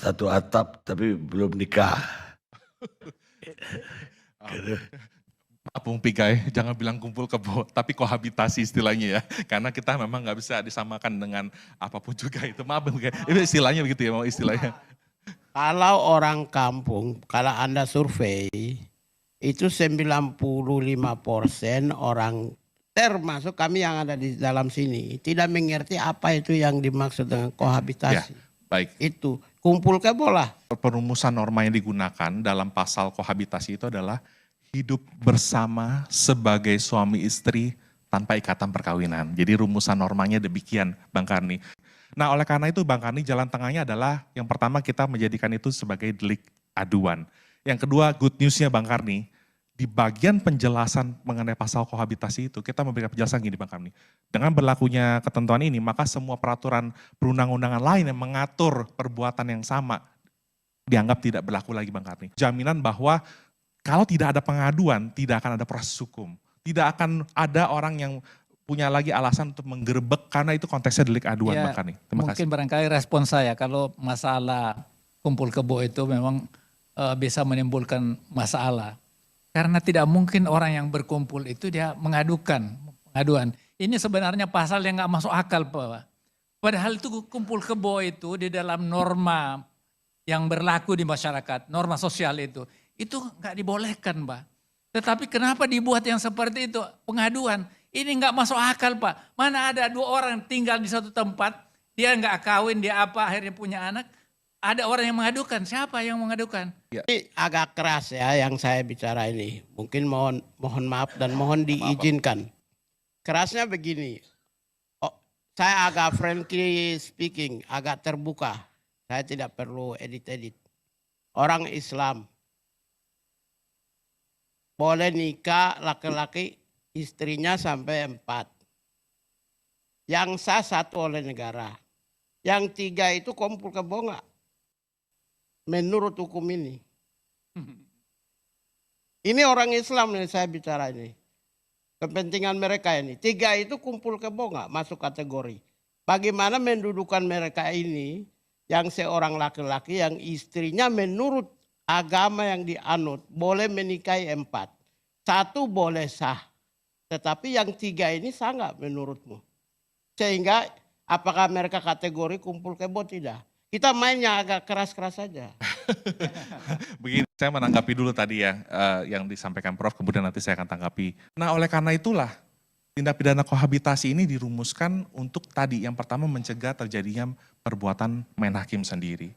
satu atap tapi belum nikah. Gitu. Apung Pigai, jangan bilang kumpul kebo, tapi kohabitasi istilahnya ya. Karena kita memang nggak bisa disamakan dengan apapun juga itu. Maaf Bung Pigai, itu istilahnya begitu ya, mau istilahnya. Kalau orang kampung, kalau Anda survei, itu 95% orang termasuk kami yang ada di dalam sini tidak mengerti apa itu yang dimaksud dengan kohabitasi. Ya, baik. Itu kumpul kebo lah. Perumusan norma yang digunakan dalam pasal kohabitasi itu adalah hidup bersama sebagai suami istri tanpa ikatan perkawinan. Jadi rumusan normanya demikian, Bang Karni. Nah, oleh karena itu Bang Karni, jalan tengahnya adalah yang pertama kita menjadikan itu sebagai delik aduan. Yang kedua, good news-nya Bang Karni, di bagian penjelasan mengenai pasal kohabitasi itu, kita memberikan penjelasan gini Bang Karni. Dengan berlakunya ketentuan ini, maka semua peraturan perundang-undangan lain yang mengatur perbuatan yang sama dianggap tidak berlaku lagi Bang Karni. Jaminan bahwa kalau tidak ada pengaduan, tidak akan ada proses hukum. Tidak akan ada orang yang punya lagi alasan untuk menggerebek karena itu konteksnya delik aduan Ya, Bang Karni. Terima mungkin kasih. barangkali respon saya kalau masalah kumpul kebo itu memang bisa menimbulkan masalah. Karena tidak mungkin orang yang berkumpul itu dia mengaduan. Ini sebenarnya pasal yang nggak masuk akal Pak. Padahal itu kumpul kebo itu di dalam norma yang berlaku di masyarakat, norma sosial itu nggak dibolehkan Pak. Tetapi kenapa dibuat yang seperti itu, pengaduan? Ini nggak masuk akal Pak. Mana ada dua orang tinggal di satu tempat, dia nggak kawin, dia apa, akhirnya punya anak. Ada orang yang mengadukan, siapa yang mengadukan? Ini agak keras ya yang saya bicara ini. Mungkin mohon maaf dan mohon diizinkan. Kerasnya begini, saya agak friendly speaking, agak terbuka. Saya tidak perlu edit-edit. Orang Islam boleh nikah laki-laki istrinya sampai 4. Yang sah 1 oleh negara. Yang 3 itu kumpul kebo nggak? Menurut hukum ini. Ini orang Islam yang saya bicara ini. Kepentingan mereka ini. 3 itu kumpul kebo nggak masuk kategori. Bagaimana mendudukan mereka ini yang seorang laki-laki yang istrinya menurut agama yang dianut boleh menikahi 4. 1 boleh sah. Tetapi yang 3 ini sah nggak menurutmu? Sehingga apakah mereka kategori kumpul kebo? Tidak. Kita mainnya agak keras-keras saja. Begini, saya menanggapi dulu tadi ya yang disampaikan Prof, kemudian nanti saya akan tanggapi. Nah, oleh karena itulah tindak pidana kohabitasi ini dirumuskan untuk tadi yang pertama mencegah terjadinya perbuatan main hakim sendiri.